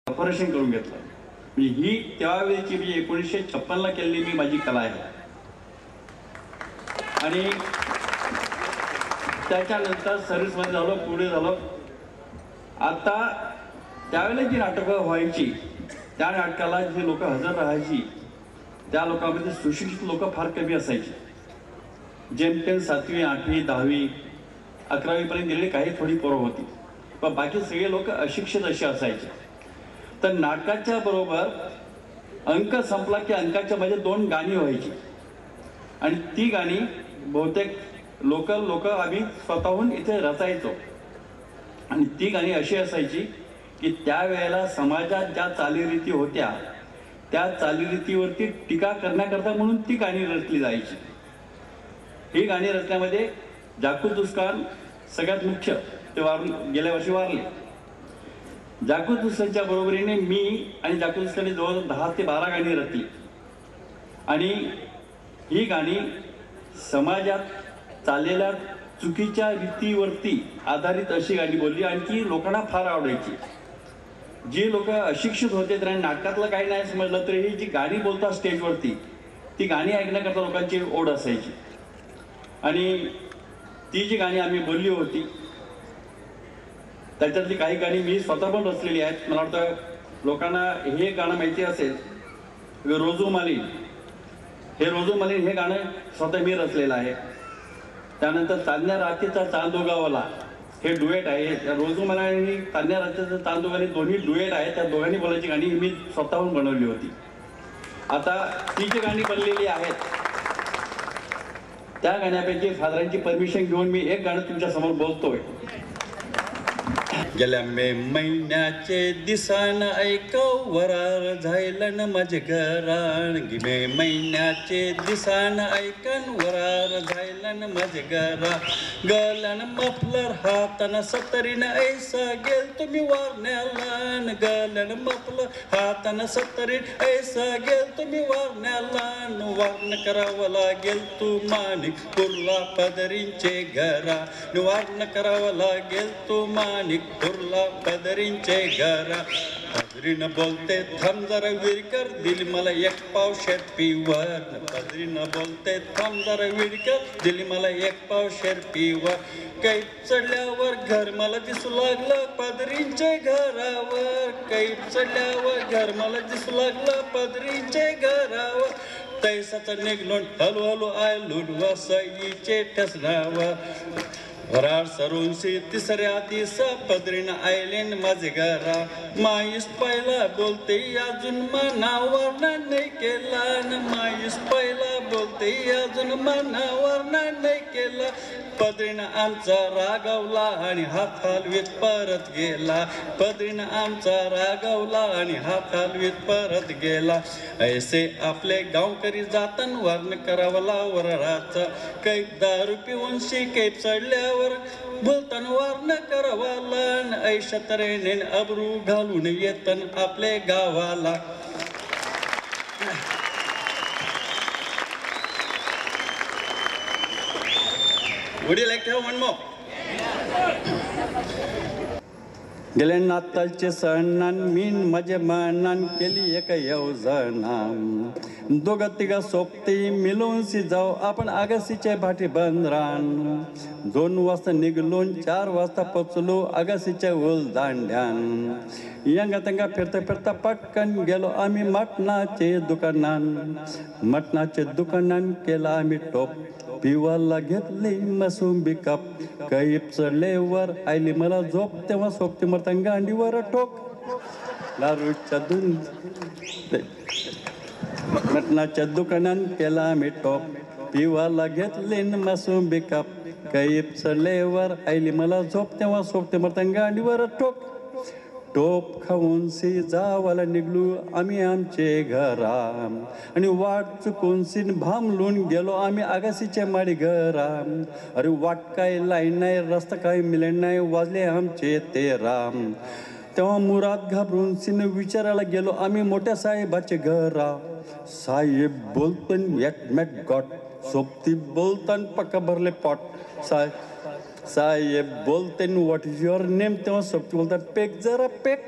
Operation करून घेतलं. म्हणजे ही त्यावेळेची मी 1956ला केलेली मी माझी कला आहे. आणि त्याच्यानंतर सर्व्हिसमध्ये झालो, पुढे झालो. आता त्यावेळेला जी नाटकं व्हायची, त्या नाटकाला जी लोक हजर राहायची, त्या लोकांमध्ये सुशिक्षित लोक फार कमी असायची. जेमतेम 7वी 8वी 10वी 11वीपर्यंत गेलेली काही थोडी पोरं होती, पण बाकी सगळे लोक अशिक्षित असे असायचे. तर नाटकाच्या बरोबर अंक संपला की अंकाच्या मध्ये 2 गाणी व्हायची आणि ती गाणी बहुतेक लोकल लोक आम्ही स्वतःहून इथे रचायचो. आणि ती गाणी अशी असायची की त्यावेळेला समाजात ज्या चालीरीती होत्या त्या चालीरीतीवरती टीका करण्याकरता म्हणून ती गाणी रचली जायची. ही गाणी रचण्यामध्ये जाकूत दुस्कान सगळ्यात मुख्य, ते गेल्या वर्षी वारले. जाकूत दुस्कानच्या बरोबरीने मी आणि जाकूत दुस्कानने जवळ 10 ते 12 गाणी रचली. आणि ही गाणी समाजात चाललेल्या चुकीच्या रीतीवरती आधारित अशी गाणी बोलली आणि ती लोकांना फार आवडायची. जी लोक अशिक्षित होते त्यांना नाटकातलं काही नाही समजलं तरी ही जी गाणी बोलतात स्टेजवरती, ती गाणी ऐकण्याकरता लोकांची ओढ असायची. आणि ती जी गाणी आम्ही बोलली होती त्याच्यातली काही गाणी मी स्वतः पण रचलेली आहेत. मला वाटतं लोकांना हे गाणं माहिती असेल, रोजू मालीन. हे रोजू मालीन हे गाणं स्वतः मी रचलेलं आहे. त्यानंतर चांदण्या रात्रीचा चांदोगावला हे डुएट आहे. रोजू मला आणि चांदण्या रात्रीचा चांदोगावला दोन्ही डुएट आहेत. त्या दोघांनी बोलायची गाणी मी स्वतःहून बनवली होती. आता ती जी गाणी बनलेली आहेत त्या गाण्यापैकी फादरांची परमिशन घेऊन मी एक गाणं तुमच्या समोर बोलतोय. गेल्या मे महिन्याचे दिसान ऐकव वरार झायलन माझे घराण. मे महिन्याचे दिसान ऐकन वरार झायलन माझे घरा. गलन मफलर हाताना सत्तरीन ऐसा गेल तुम्ही वारण्यालान. गलन मफलर हाताना सत्तरीन ऐसा गेल तुम्ही वारण्यालान. वारण करावं लागेल तू माणिक पुरला पदरींचे घरा. वारण करावं लागेल तू माणिक पुरला पदरींचे घरा. पदरीनं बोलते थांब जरा विरकर दिली मला 1 पावशेर पिवर. पदरीनं बोलते थांब जरा विरकर दिली मला 1 पावशेर पिवर. कैप चढल्यावर घर मला दिसू लागलं पदरींचे घरावर. कैप चढल्यावर घर मला दिसू लागलं पदरींचे घरावर. तैसाचा निघलोन हळूहळू आयलून वसईचे ठसणावर. वरार सरूनशी तिसऱ्या दिवसा पदरीनं आयलेन माझे घरा. माईस पहिला बोलते अजून मनावर नाही केला. माईस पहिला बोलते अजून मनावर नाही केला. पदरीनं आमचा रागावला आणि हात हलवीत परत गेला. पदरीनं आमचा रागावला आणि हात हलवीत परत गेला. ऐसे आपले गावकरी जातान वर्ण करावला वराराचा. कैक दारू पिऊन कैप चढल्यावर बोलतान वर्ण करावाला. ऐशा तऱ्हेने अब्रू घालून येतन आपले गावाला. Would you like to have one more? गेल्या नाताळचे सणान मीन माझ्या मनान केली एक योजना. 2-3 सोबती मिळून जाऊ आपण आगासीचे भाटी बंदरान. 2 वाजता निघलोन 4 वाजता पोचलो आगासीच्या उलदांड्यान. यंगा तंगा फिरता फिरता पटकन गेलो आम्ही मटणाचे दुकानान. मटणाचे दुकानान केला आम्ही टोप. पिवाला घेतली मसुंबी कप. कैप चढलेवर आयली मला झोप तेव्हा सोबती मरता गांडीवर टोक. दारूच्या मटणाच्या दुकानान केला आम्ही टोप. पिवाला घेतली मसुंबी कप. कैप चढलेवर आयली मला झोप तेव्हा सोबती मरता गांडीवर टोक. टोप खाऊन जावाला निघलो आम्ही आमचे घरा. आणि वाट चुकून भांबलून गेलो आम्ही आगासीच्या माडी घरा. अरे वाट काय लाईन नाही रस्ता काय मिळेल नाही वाजले आमचे 13. तेव्हा मुराद घाबरून विचारायला गेलो आम्ही मोठ्या साहेबाचे घरा. साहेब बोलतन एकमेक गॉट. सोबती बोलतान पक्का भरले पॉट. साहेब बोलते व्हॉट इज युअर नेम तेव्हा सोबती बोलतात पेक जरा पेक.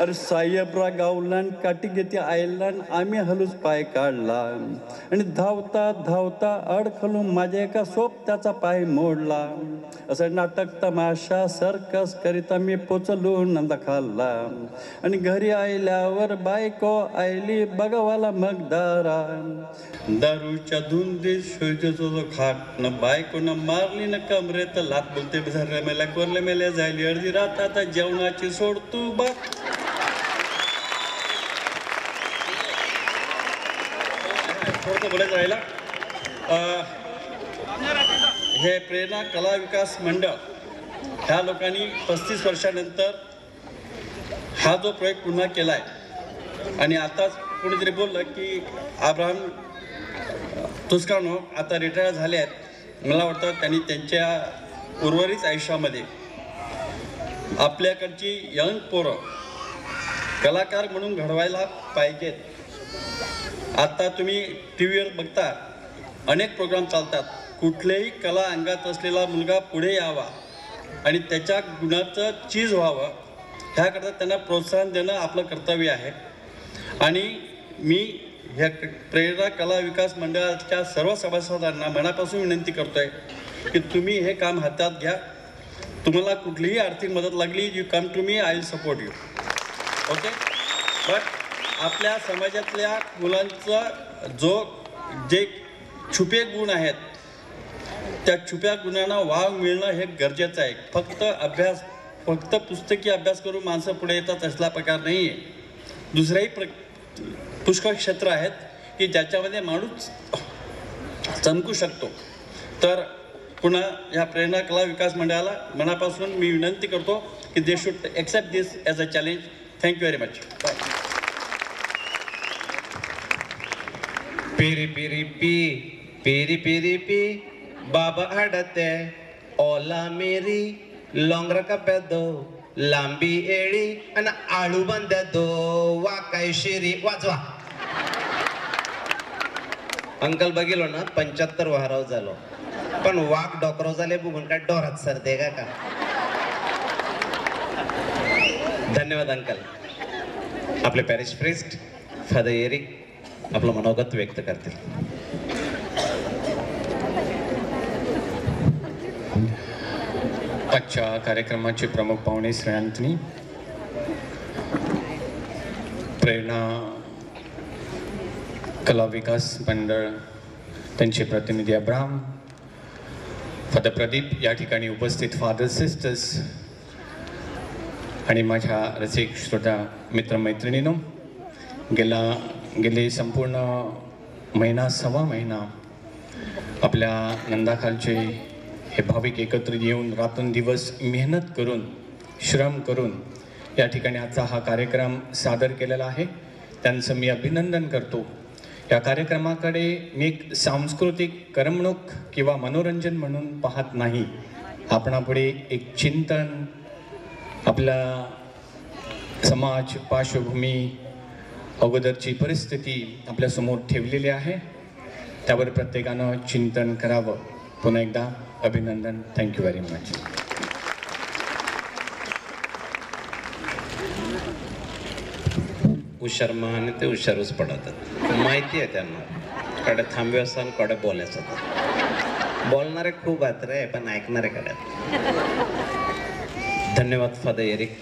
अरे साहेबरा गावलान काठी घेते आयलान आम्ही हलूच पाय काढला आणि धावता धावता अडखलून माझ्या एका सोबत्याचा पाय मोडला. असं नाटक तमाशा सर्कस करिता मी पोचलो नंदा खाल्ला आणि घरी आयल्यावर बायको आयली बघवाला मग दारूच्या धुंदीत शोधतो खाट न बायकोनं मारली न कमरेत लात बोलते झरल्या मेल्या कोरल्या मेल्या जायली अर्धी रात आता जेवणाची सोड तू बघ. थोडं बोलायचं राहिला. हे प्रेरणा कला विकास मंडळ ह्या लोकांनी 35 वर्षानंतर हा जो प्रयोग पुन्हा केला आहे आणि आताच कोणीतरी बोललं की अब्राहम तुस्कानो आता रिटायर झाले आहेत. मला वाटतं त्यांनी त्यांच्या उर्वरित आयुष्यामध्ये आपल्याकडची यंग पोरं कलाकार म्हणून घडवायला पाहिजेत. आता तुम्ही टी व्हीवर बघता अनेक प्रोग्राम चालतात. कुठल्याही कला अंगात असलेला मुलगा पुढे यावा आणि त्याच्या गुणाचं चीज व्हावं ह्याकरता त्यांना प्रोत्साहन देणं आपलं कर्तव्य आहे. आणि मी ह्या प्रेरणा कला विकास मंडळाच्या सर्व सभासदांना मनापासून विनंती करतो आहे की तुम्ही हे काम हातात घ्या. तुम्हाला कुठलीही आर्थिक मदत लागली you come to me, I will support you. Okay. But आपल्या समाजातल्या मुलांचं जे छुपे गुण आहेत त्या छुप्या गुणांना वाव मिळणं हे गरजेचं आहे. फक्त पुस्तकी अभ्यास करून माणसं पुढे येतात असला प्रकार नाही आहे. दुसरेही पुष्कळ क्षेत्र आहेत की ज्याच्यामध्ये माणूस चमकू शकतो. तर पुन्हा या प्रेरणा कला विकास मंडळाला मनापासून मी विनंती करतो की they should accept this as a challenge. Thank you very much. Bye. पिरी पिरी पी पिरी पिरी पी बाबा आडते ओला मेरी लोंगरा का दो लांबी एळी आणि आळू बांध्या दो वा काय शिरी वाजवा. अंकल बघितलो ना 75 वाराव झालो पण वाघ डोकराव झाले बघून काय डोरात सरते का. धन्यवाद अंकल. आपले पॅरिश प्रिस्ट फादर एरिक आपलं मनोगत व्यक्त करतील. आजच्या कार्यक्रमाचे प्रमुख पाहुणे श्री अँथनी, प्रेरणा कला विकास मंडळ त्यांचे प्रतिनिधी अब्राहम, फादर प्रदीप, या ठिकाणी उपस्थित फादर सिस्टर्स आणि माझ्या रसिक श्रोता मित्रमैत्रिणींनो, गेले संपूर्ण महिना सव्वा महिना आपल्या नंदाखालचे हे भाविक एकत्रित येऊन रात्रंदिवस मेहनत करून श्रम करून या ठिकाणी आजचा हा कार्यक्रम सादर केलेला आहे. त्यांचं मी अभिनंदन करतो. या कार्यक्रमाकडे मी एक सांस्कृतिक करमणूक किंवा मनोरंजन म्हणून पाहत नाही. आपणापुढे एक चिंतन, आपला समाज पार्श्वभूमी अगोदरची परिस्थिती आपल्यासमोर ठेवलेली आहे. त्यावर प्रत्येकानं चिंतन करावं. पुन्हा एकदा अभिनंदन. Thank you very much. हुशार आणि ते हुशारच पडतात. माहिती आहे त्यांना कडे थांबव्यासन कडे बोलायचं. बोलणारे खूप आहेत रे पण ऐकणारे कडे. धन्यवाद फादर एरिक.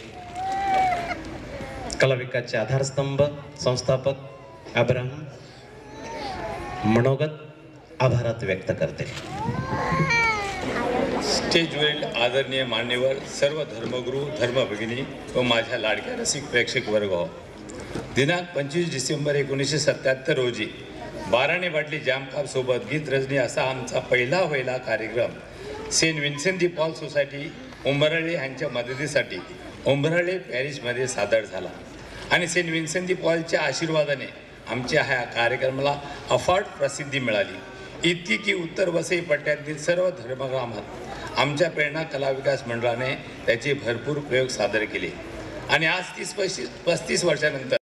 कला विकासचे आधारस्तंभ संस्थापक अब्राहम मनोगत आभारात व्यक्त करते. स्टेजवरील आदरणीय मान्यवर, सर्व धर्मगुरू, धर्मभगिनी व माझ्या लाडक्या रसिक प्रेक्षक वर्ग, दिनांक 25 डिसेंबर 1977 रोजी बाराणे बाटली जामकाप सोबत गीत रजनी असा आमचा पहिला कार्यक्रम सेंट विन्सेंट दी पॉल सोसायटी उंबराळे यांच्या मदतीसाठी उंबराळे पॅरिसमध्ये सादर झाला आणि सेंट विन्सेंट दी पॉलच्या आशीर्वादाने आमच्या ह्या कार्यक्रमाला अफाट प्रसिद्धी मिळाली. इतकी की उत्तर वसई पट्ट्यातील सर्व धर्मग्रामात आमच्या प्रेरणा कला विकास मंडळाने त्याचे भरपूर प्रयोग सादर केले आणि आज 30-35 वर्षानंतर